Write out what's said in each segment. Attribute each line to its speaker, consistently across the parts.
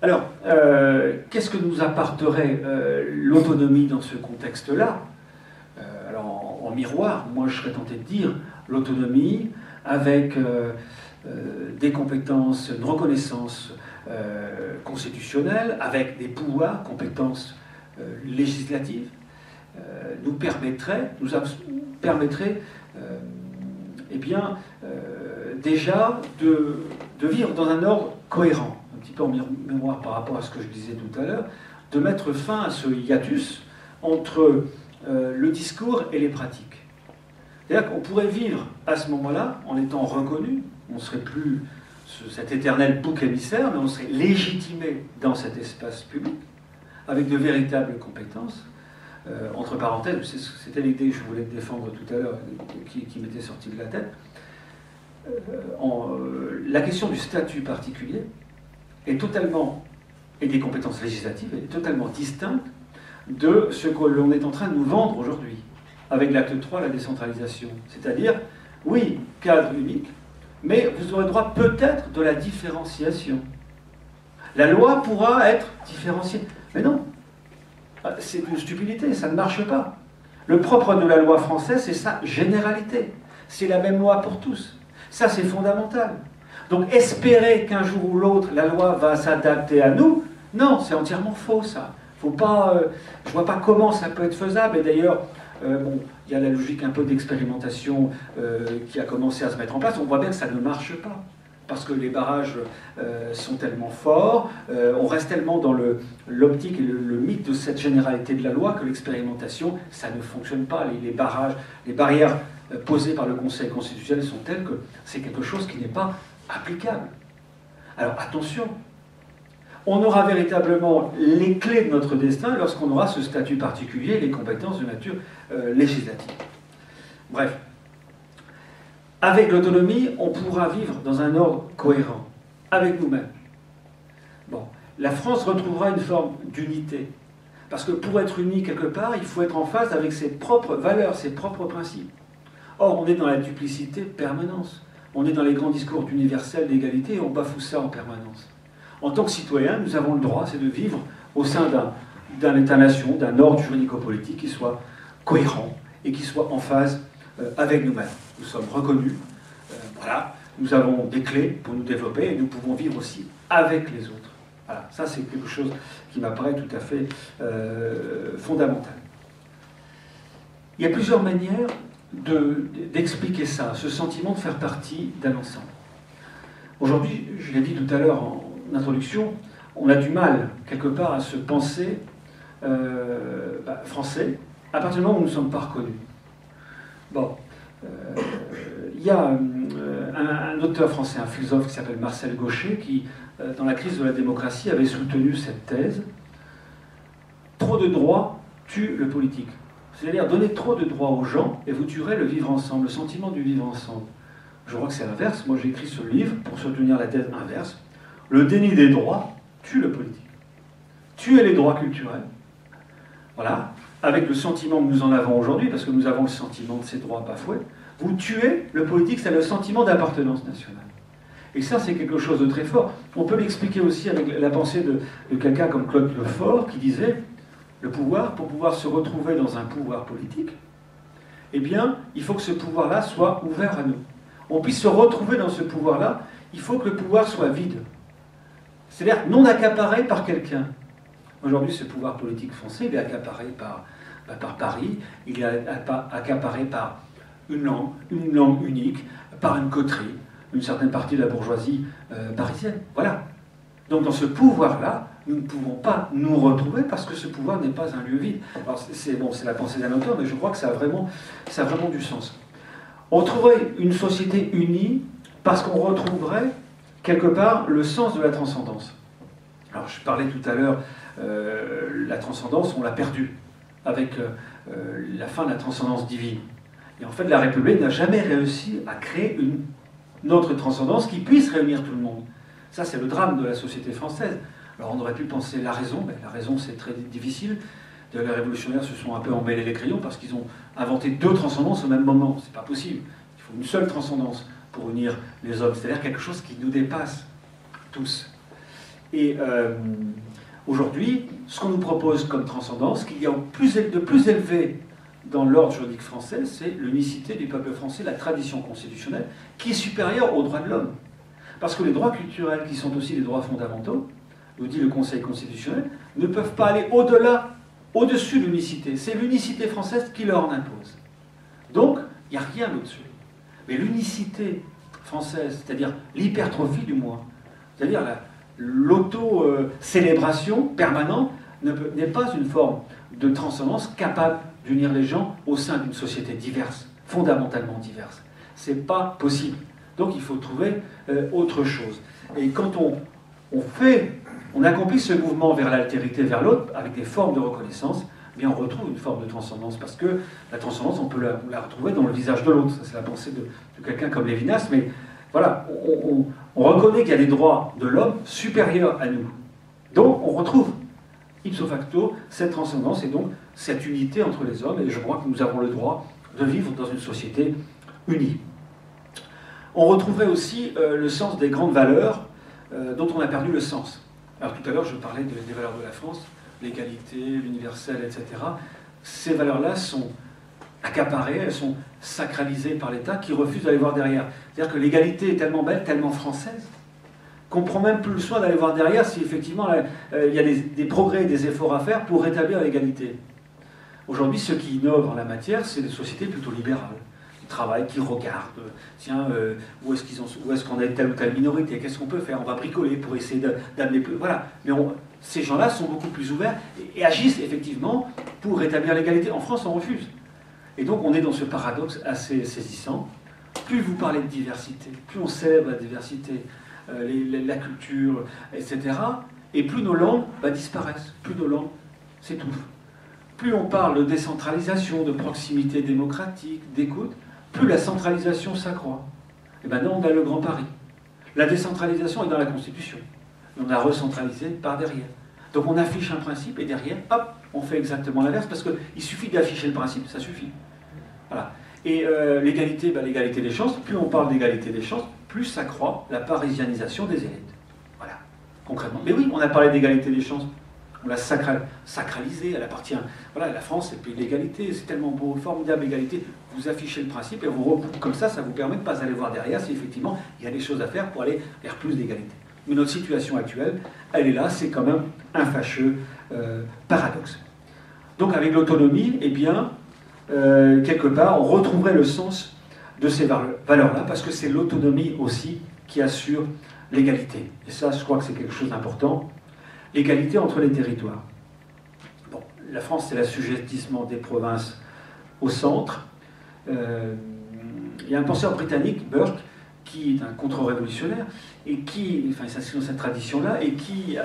Speaker 1: Alors, qu'est-ce que nous apporterait l'autonomie dans ce contexte-là? Alors, en miroir, moi je serais tenté de dire l'autonomie avec des compétences, une reconnaissance constitutionnelle, avec des pouvoirs, compétences législatives, nous permettrait eh bien, déjà de vivre dans un ordre cohérent, un petit peu en mémoire par rapport à ce que je disais tout à l'heure, de mettre fin à ce hiatus entre le discours et les pratiques. C'est-à-dire qu'on pourrait vivre à ce moment-là en étant reconnu, on ne serait plus cet éternel bouc émissaire, mais on serait légitimé dans cet espace public, avec de véritables compétences. Entre parenthèses, c'était l'idée que je voulais défendre tout à l'heure, qui m'était sortie de la tête. La question du statut particulier est totalement, et des compétences législatives, est totalement distincte de ce que l'on est en train de nous vendre aujourd'hui, avec l'acte 3, la décentralisation. C'est-à-dire, oui, cadre unique, mais vous aurez droit peut-être de la différenciation. La loi pourra être différenciée. Mais non, c'est une stupidité, ça ne marche pas. Le propre de la loi française, c'est sa généralité. C'est la même loi pour tous. Ça, c'est fondamental. Donc, espérer qu'un jour ou l'autre, la loi va s'adapter à nous, non, c'est entièrement faux, ça. Faut pas, je ne vois pas comment ça peut être faisable. Et d'ailleurs, bon, il y a la logique un peu d'expérimentation qui a commencé à se mettre en place. On voit bien que ça ne marche pas. Parce que les barrages sont tellement forts, on reste tellement dans l'optique et le mythe de cette généralité de la loi que l'expérimentation, ça ne fonctionne pas. Les barrages, les barrières posées par le Conseil constitutionnel sont telles que c'est quelque chose qui n'est pas applicable. Alors attention, on aura véritablement les clés de notre destin lorsqu'on aura ce statut particulier et les compétences de nature législative. Bref. Avec l'autonomie, on pourra vivre dans un ordre cohérent, avec nous-mêmes. Bon, la France retrouvera une forme d'unité. Parce que pour être unie quelque part, il faut être en phase avec ses propres valeurs, ses propres principes. Or, on est dans la duplicité permanente. On est dans les grands discours d'universel, d'égalité, et on bafoue ça en permanence. En tant que citoyens, nous avons le droit, c'est de vivre au sein d'un État-nation, d'un ordre juridico-politique qui soit cohérent et qui soit en phase avec nous-mêmes. Nous sommes reconnus, voilà, nous avons des clés pour nous développer et nous pouvons vivre aussi avec les autres. Voilà, ça c'est quelque chose qui m'apparaît tout à fait fondamental. Il y a plusieurs manières d'expliquer ça, ce sentiment de faire partie d'un ensemble. Aujourd'hui, je l'ai dit tout à l'heure en introduction, on a du mal quelque part à se penser français à partir du moment où nous ne sommes pas reconnus. Bon, il y a un auteur français, un philosophe qui s'appelle Marcel Gauchet, qui, dans la crise de la démocratie, avait soutenu cette thèse. Trop de droits tue le politique. C'est-à-dire, donnez trop de droits aux gens et vous tuerez le vivre ensemble, le sentiment du vivre ensemble. Je crois que c'est l'inverse. Moi, j'ai écrit ce livre pour soutenir la thèse inverse. Le déni des droits tue le politique. Tuez les droits culturels. Voilà. Avec le sentiment que nous en avons aujourd'hui, parce que nous avons le sentiment de ces droits bafoués, vous tuez le politique, c'est le sentiment d'appartenance nationale. Et ça, c'est quelque chose de très fort. On peut l'expliquer aussi avec la pensée de quelqu'un comme Claude Lefort, qui disait, le pouvoir, pour pouvoir se retrouver dans un pouvoir politique, eh bien, il faut que ce pouvoir-là soit ouvert à nous. On puisse se retrouver dans ce pouvoir-là, il faut que le pouvoir soit vide. C'est-à-dire non accaparé par quelqu'un. Aujourd'hui, ce pouvoir politique français, il est accaparé par Paris, il est accaparé par une langue unique, par une coterie, une certaine partie de la bourgeoisie parisienne. Voilà. Donc dans ce pouvoir-là, nous ne pouvons pas nous retrouver parce que ce pouvoir n'est pas un lieu vide. Alors c'est la pensée d'un auteur, mais je crois que ça a vraiment du sens. On trouverait une société unie parce qu'on retrouverait quelque part le sens de la transcendance. Alors je parlais tout à l'heure, la transcendance, on l'a perdue avec la fin de la transcendance divine. Et en fait, la République n'a jamais réussi à créer une autre transcendance qui puisse réunir tout le monde. Ça, c'est le drame de la société française. Alors on aurait pu penser la raison, mais la raison c'est très difficile. Les révolutionnaires se sont un peu emmêlés les crayons parce qu'ils ont inventé deux transcendances au même moment. C'est pas possible. Il faut une seule transcendance pour unir les hommes. C'est-à-dire quelque chose qui nous dépasse tous. Et aujourd'hui, ce qu'on nous propose comme transcendance, qu'il y a de plus élevé dans l'ordre juridique français, c'est l'unicité du peuple français, la tradition constitutionnelle, qui est supérieure aux droits de l'homme. Parce que les droits culturels, qui sont aussi des droits fondamentaux, nous dit le Conseil constitutionnel, ne peuvent pas aller au-delà, au-dessus de l'unicité. C'est l'unicité française qui leur en impose. Donc, il n'y a rien au-dessus. Mais l'unicité française, c'est-à-dire l'hypertrophie du moi, c'est-à-dire l'auto-célébration permanente, n'est pas une forme de transcendance capable d'unir les gens au sein d'une société diverse, fondamentalement diverse. Ce n'est pas possible. Donc il faut trouver autre chose. Et quand on accomplit ce mouvement vers l'altérité, vers l'autre, avec des formes de reconnaissance, eh bien on retrouve une forme de transcendance, parce que la transcendance, on peut la retrouver dans le visage de l'autre. C'est la pensée de quelqu'un comme Lévinas, mais voilà, on reconnaît qu'il y a des droits de l'homme supérieurs à nous. Donc on retrouve, ipso facto, cette transcendance et donc cette unité entre les hommes, et je crois que nous avons le droit de vivre dans une société unie. On retrouverait aussi le sens des grandes valeurs dont on a perdu le sens. Alors tout à l'heure, je parlais des valeurs de la France, l'égalité, l'universel, etc. Ces valeurs-là sont accaparées, elles sont sacralisées par l'État qui refuse d'aller voir derrière. C'est-à-dire que l'égalité est tellement belle, tellement française, qu'on ne prend même plus le soin d'aller voir derrière si effectivement il y a des progrès et des efforts à faire pour rétablir l'égalité. Aujourd'hui, ce qui innove en la matière, c'est des sociétés plutôt libérales, qui travaillent, qui regardent, tiens, où est-ce qu'on a telle ou telle minorité, qu'est-ce qu'on peut faire, on va bricoler pour essayer d'amener plus... Voilà, mais ces gens-là sont beaucoup plus ouverts et agissent effectivement pour rétablir l'égalité. En France, on refuse. Et donc, on est dans ce paradoxe assez saisissant. Plus vous parlez de diversité, plus on célèbre la diversité, la culture, etc., et plus nos langues disparaissent, plus nos langues s'étouffent. Plus on parle de décentralisation, de proximité démocratique, d'écoute, plus la centralisation s'accroît. Et maintenant, on a le Grand Paris. La décentralisation est dans la Constitution. On a recentralisé par derrière. Donc on affiche un principe et derrière, hop, on fait exactement l'inverse parce qu'il suffit d'afficher le principe, ça suffit. Voilà. Et l'égalité, l'égalité des chances, plus on parle d'égalité des chances, plus s'accroît la parisianisation des élites. Voilà, concrètement. Mais oui, on a parlé d'égalité des chances. On l'a sacralisée, elle appartient. Voilà, la France, c'est le pays de l'égalité, c'est tellement beau, formidable égalité. Vous affichez le principe et comme ça vous permet de ne pas aller voir derrière si effectivement il y a des choses à faire pour aller vers plus d'égalité. Mais notre situation actuelle, elle est là, c'est quand même un fâcheux paradoxe. Donc avec l'autonomie, eh bien, quelque part, on retrouverait le sens de ces valeurs-là, parce que c'est l'autonomie aussi qui assure l'égalité. Et ça, je crois que c'est quelque chose d'important. L'égalité entre les territoires. Bon, la France, c'est l'assujettissement des provinces au centre. Il y a un penseur britannique, Burke, qui est un contre-révolutionnaire, et qui, enfin, il s'inscrit dans cette tradition-là, et qui,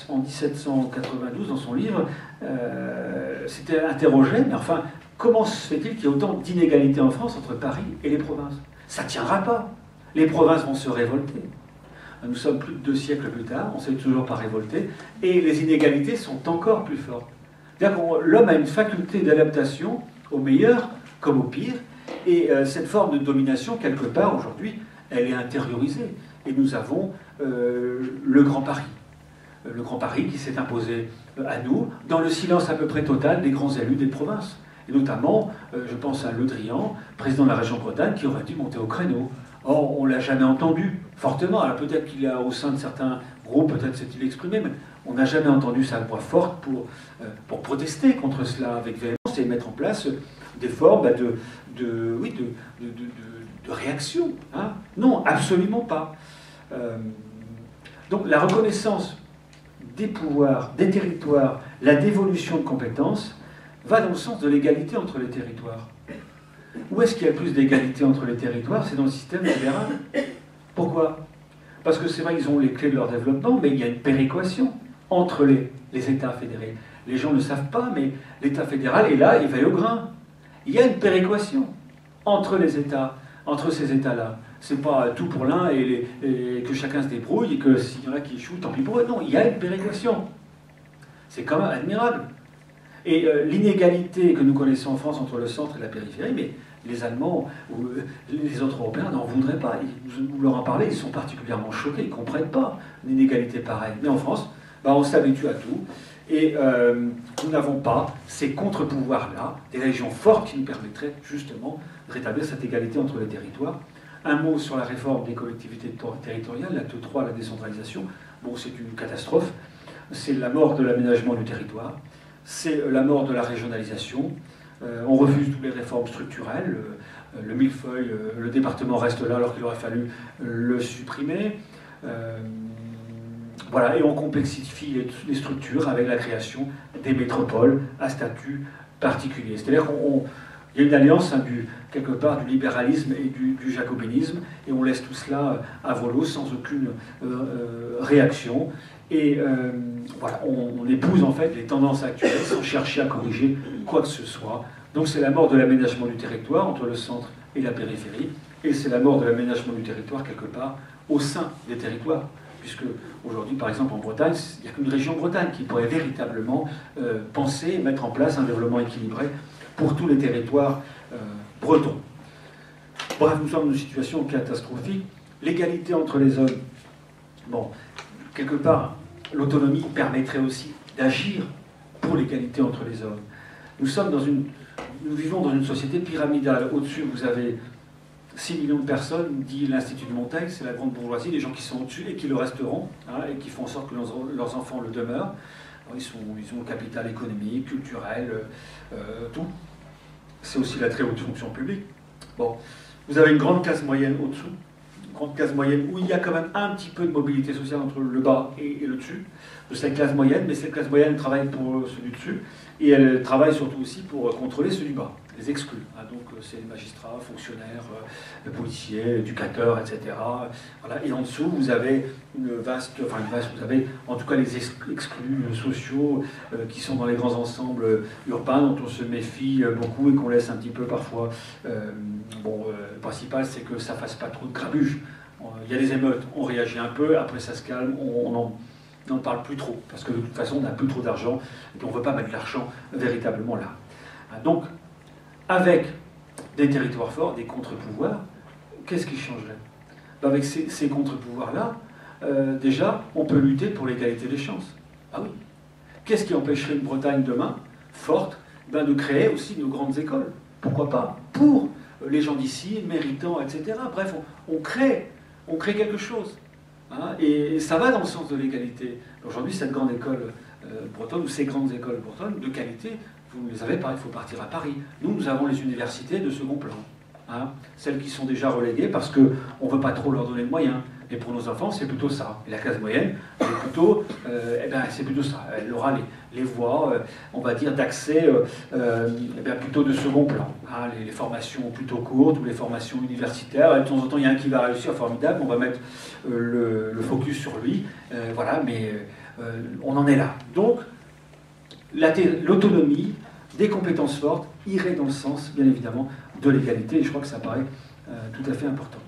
Speaker 1: en 1792, dans son livre, s'était interrogé, mais enfin, comment se fait-il qu'il y ait autant d'inégalités en France entre Paris et les provinces? Ça ne tiendra pas. Les provinces vont se révolter. Nous sommes plus de 2 siècles plus tard, on ne s'est toujours pas révolté, et les inégalités sont encore plus fortes. C'est-à-dire que l'homme a une faculté d'adaptation au meilleur comme au pire, et cette forme de domination, quelque part, aujourd'hui, elle est intériorisée. Et nous avons le Grand Paris. Le Grand Paris qui s'est imposé à nous, dans le silence à peu près total des grands élus des provinces. Et notamment, je pense à Le Drian, président de la région Bretagne, qui aurait dû monter au créneau. Or, on ne l'a jamais entendu fortement. Alors peut-être qu'il a, au sein de certains groupes, peut-être s'est-il exprimé, mais on n'a jamais entendu sa voix forte pour protester contre cela avec véhémence et mettre en place des formes de réaction. Hein. Non, absolument pas. Donc la reconnaissance des pouvoirs, des territoires, la dévolution de compétences va dans le sens de l'égalité entre les territoires. Où est-ce qu'il y a plus d'égalité entre les territoires? C'est dans le système fédéral. Pourquoi? Parce que c'est vrai qu'ils ont les clés de leur développement, mais il y a une péréquation entre les États fédérés. Les gens ne le savent pas, mais l'État fédéral est là, il va au grain. Il y a une péréquation entre les États, entre ces États-là. C'est pas tout pour l'un et que chacun se débrouille et que s'il y en a qui échouent, tant pis pour eux. Non, il y a une péréquation. C'est quand même admirable. Et l'inégalité que nous connaissons en France entre le centre et la périphérie, mais Les Allemands ou les autres Européens n'en voudraient pas. Vous leur en parlez, ils sont particulièrement choqués, ils ne comprennent pas une inégalité pareille. Mais en France, on s'habitue à tout. Et nous n'avons pas ces contre-pouvoirs-là, des régions fortes qui nous permettraient justement de rétablir cette égalité entre les territoires. Un mot sur la réforme des collectivités territoriales, l'acte 3, la décentralisation. Bon, c'est une catastrophe. C'est la mort de l'aménagement du territoire. C'est la mort de la régionalisation. On refuse toutes les réformes structurelles. Le millefeuille, le département reste là alors qu'il aurait fallu le supprimer. Voilà, et on complexifie les structures avec la création des métropoles à statut particulier. C'est-à-dire qu'il y a une alliance quelque part du libéralisme et du jacobinisme, et on laisse tout cela à volo sans aucune réaction. Et voilà, on épouse en fait les tendances actuelles sans chercher à corriger quoi que ce soit. Donc c'est la mort de l'aménagement du territoire entre le centre et la périphérie, et c'est la mort de l'aménagement du territoire quelque part au sein des territoires. Puisque aujourd'hui, par exemple, en Bretagne, il n'y a qu'une région Bretagne qui pourrait véritablement penser et mettre en place un développement équilibré pour tous les territoires bretons. Bref, nous sommes dans une situation catastrophique. L'égalité entre les hommes, bon, quelque part, l'autonomie permettrait aussi d'agir pour l'égalité entre les hommes. Nous vivons dans une société pyramidale. Au-dessus, vous avez 6 millions de personnes, dit l'Institut de Montaigne, c'est la grande bourgeoisie, les gens qui sont au-dessus et qui le resteront, hein, et qui font en sorte que leurs enfants le demeurent. Alors, ils ont le capital économique, culturel, tout. C'est aussi la très haute fonction publique. Bon, vous avez une grande classe moyenne au-dessous, une grande classe moyenne où il y a quand même un petit peu de mobilité sociale entre le bas et le dessus, de cette classe moyenne, mais cette classe moyenne travaille pour ceux du dessus, et elle travaille surtout aussi pour contrôler ceux du bas, les exclus. Hein, donc c'est les magistrats, fonctionnaires, policiers, éducateurs, etc. Voilà. Et en dessous, vous avez vous avez en tout cas les exclus sociaux qui sont dans les grands ensembles urbains dont on se méfie beaucoup et qu'on laisse un petit peu parfois. Le principal, c'est que ça ne fasse pas trop de grabuge. Il y a des émeutes, on réagit un peu, après ça se calme, on n'en parle plus trop, parce que de toute façon, on n'a plus trop d'argent, et on ne veut pas mettre l'argent véritablement là. Donc, avec des territoires forts, des contre-pouvoirs, qu'est-ce qui changerait? Avec ces contre-pouvoirs-là, déjà, on peut lutter pour l'égalité des chances. Ah oui. Qu'est-ce qui empêcherait une Bretagne demain, forte, de créer aussi nos grandes écoles? Pourquoi pas? Pour les gens d'ici, méritants, etc. Bref, on crée quelque chose. Hein, et ça va dans le sens de l'égalité. Aujourd'hui, cette grande école bretonne, ou ces grandes écoles bretonnes de qualité, vous ne les avez pas, il faut partir à Paris. Nous avons les universités de second plan. Hein, celles qui sont déjà reléguées parce qu'on ne veut pas trop leur donner de moyens. Et pour nos enfants, c'est plutôt ça. Et la classe moyenne, c'est plutôt ça. Elle aura les voies, on va dire, d'accès plutôt de second plan. Hein, les formations plutôt courtes ou les formations universitaires. Et de temps en temps, il y a un qui va réussir, formidable, on va mettre le focus sur lui. Voilà, mais on en est là. Donc, l'autonomie, des compétences fortes, irait dans le sens, bien évidemment, de l'égalité. Et je crois que ça paraît tout à fait important.